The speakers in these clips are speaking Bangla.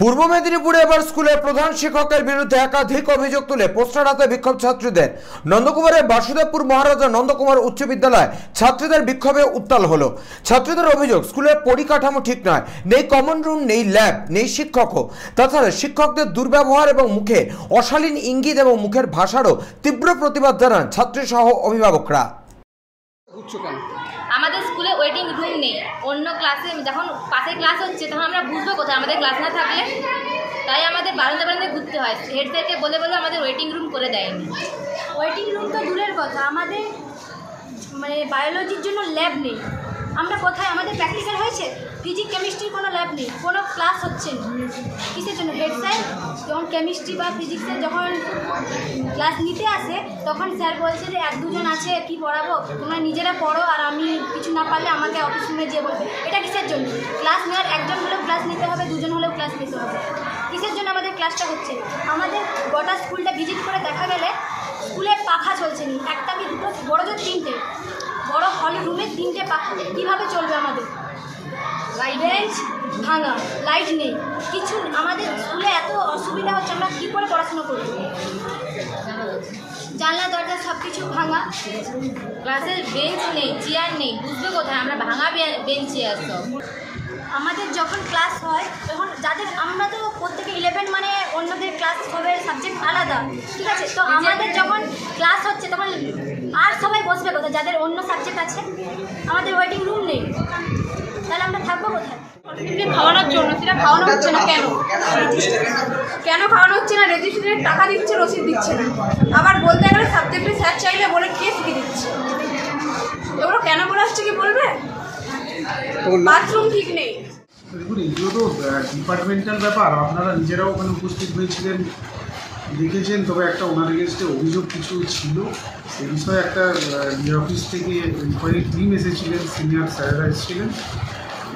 পূর্ব মেদিনীপুরে এবার স্কুলের প্রধান শিক্ষকের বিরুদ্ধে একাধিক অভিযোগ তুলে পোস্টার হাতে বিক্ষোভ ছাত্রীদের। নন্দকুমারের বাসুদেবপুর মহারাজা নন্দকুমার উচ্চ বিদ্যালয় ছাত্রীদের বিক্ষোভে উত্তাল হলো। ছাত্রীদের অভিযোগ, স্কুলের পরিকাঠামো ঠিক নয়, নেই কমন রুম, নেই ল্যাব, নেই শিক্ষকও। তাছাড়া শিক্ষকদের দুর্ব্যবহার এবং মুখে অশালীন ইঙ্গিত এবং মুখের ভাষারও তীব্র প্রতিবাদ জানান ছাত্রী সহ অভিভাবকরা। আমাদের স্কুলে ওয়েটিং রুম নেই, অন্য ক্লাসে যখন পাশে ক্লাস হচ্ছে তখন আমরা বুঝবো কোথায় আমাদের ক্লাস না থাকলে, তাই আমাদের বারান্দা বারান্দা ঘুরতে হয়। হেড স্যারকে বলে বলে আমাদের ওয়েটিং রুম করে দেয়নি। ওয়েটিং রুম তো দূরের কথা, আমাদের বায়োলজির জন্য ল্যাব নেই। আমরা কোথায়, আমাদের প্র্যাকটিক্যাল হয়েছে, ফিজিক্স কেমিস্ট্রির কোনো ল্যাব নেই, কোনো ক্লাস হচ্ছে না। কিসের জন্য? হেড স্যার যখন কেমিস্ট্রি বা ফিজিক্সের যখন ক্লাস নিতে আসে তখন স্যার বলছে যে 1-2 জন আছে, কি পড়াবো, তোমরা নিজেরা পড়ো, আর আমি কিছু না পারলে আমাকে অফিস রুমে যেয়ে বলবে। এটা কিসের জন্য? ক্লাস নেওয়ার 1 জন হলেও ক্লাস নিতে হবে, 2 জন হলেও ক্লাস নিতে হবে। কিসের জন্য আমাদের ক্লাসটা হচ্ছে? আমাদের গোটা স্কুলটা ভিজিট করে দেখা গেলে স্কুলের পাখা চলছে না, একটা কি দুটো, বড় জোর 3টে, বড় হল রুমে 3টে পাখা, কীভাবে চলবে আমাদের? বেঞ্চ ভাঙা, লাইট নেই, কিছু। আমাদের স্কুলে এত অসুবিধা হচ্ছে, আমরা কী করে পড়াশোনা করব? জানলা দরজা সব কিছু ভাঙা, ক্লাসের বেঞ্চ নেই, চেয়ার নেই, বুঝবে কোথায়? আমরা ভাঙা বেঞ্চে আসো। আমাদের যখন ক্লাস হয় তখন আমরা তো প্রত্যেকে 11 মানে অন্যদের ক্লাস হবে, সাবজেক্ট আলাদা, ঠিক আছে? তো আমাদের যখন ক্লাস হচ্ছে তখন আর সবাই বসবে কোথায় যাদের অন্য সাবজেক্ট আছে? আমাদের ওয়েটিং রুম নেই, তাহলে আমরা থাকবো কোথায়? খাওয়ানোর জন্য, সেটা খাওয়ানো হচ্ছে না। কেন খাওয়ানো হচ্ছে না? রেজিস্ট্রেশনের টাকা দিচ্ছে, রসিদ দিচ্ছে না। আবার বলতে গেলে সাবজেক্টে স্যার চাইলে বলে কে শিখে দিচ্ছে। এগুলো কেন বলে আসছে কি বলবে? বাথরুম ঠিক নেই। দেখুন, এগুলো তো ডিপার্টমেন্টাল ব্যাপার, আপনারা নিজেরাও ওখানে উপস্থিত হয়েছিলেন, দেখেছেন। তবে একটা ওনার এগেনস্টে অভিযোগ কিছু ছিল, সে বিষয়ে একটা অফিস থেকে ইনকোয়ারি টিম এসেছিলেন, সিনিয়র স্যারেরা এসেছিলেন,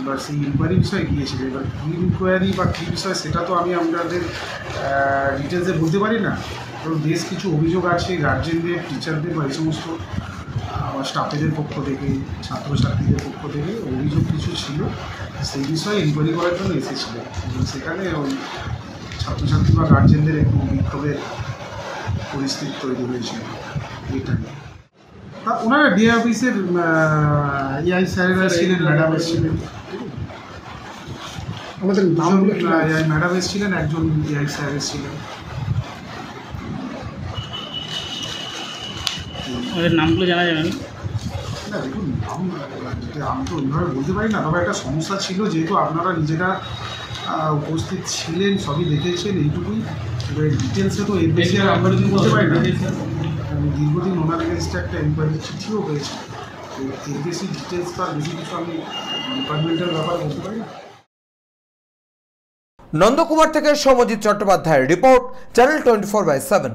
বা সেই ইনকোয়ারি বিষয়ে গিয়েছিলেন। এবার কী ইনকোয়ারি বা কী বিষয় সেটা তো আমি আপনাদের ডিটেলসে বলতে পারি না। কারণ বেশ কিছু অভিযোগ আছে গার্জেনদের, টিচারদের বা এই সমস্ত স্টাফেদের পক্ষ থেকে, ছাত্রছাত্রীদের পক্ষ থেকে অভিযোগ কিছু ছিল, সেই বিষয়ে ইনকোয়ারি করার জন্য এসেছিলেন। এবং সেখানে ওই ছাত্রছাত্রী বা গার্জেনদের একটু বিক্ষোভের পরিস্থিতি তৈরি হয়েছিল। এইটাই ওনারা ডিএ অফিসের এআই স্যারেরা ছিলেন, ম্যাডাম এসেছিলেন, আমাদের ম্যাডাম এসেছিলেন, একজন এআই স্যার এসেছিলেন। ওদের নামগুলো জানা যাবে না? দেখুন, আমি তো ওইভাবে বলতে পারি না। তবে একটা সমস্যা ছিল, যেহেতু আপনারা নিজেরা উপস্থিত ছিলেন, সবই দেখেছেন, এইটুকুই। এবার ডিটেলসে তো এর বেশি আর আমরা কিছু বলতে পারি না। দীর্ঘদিন ওনার এগেনস্টে একটা এনকোয়ারি চিঠিও হয়েছে, এর বেশি ডিটেলস বা বেশি কিছু আমি ডিপার্টমেন্টের ব্যাপার বলতে পারি না। নন্দকুমার থেকে সৌম্যজিৎ চট্টোপাধ্যায়ের রিপোর্ট, চ্যানেল 24/7।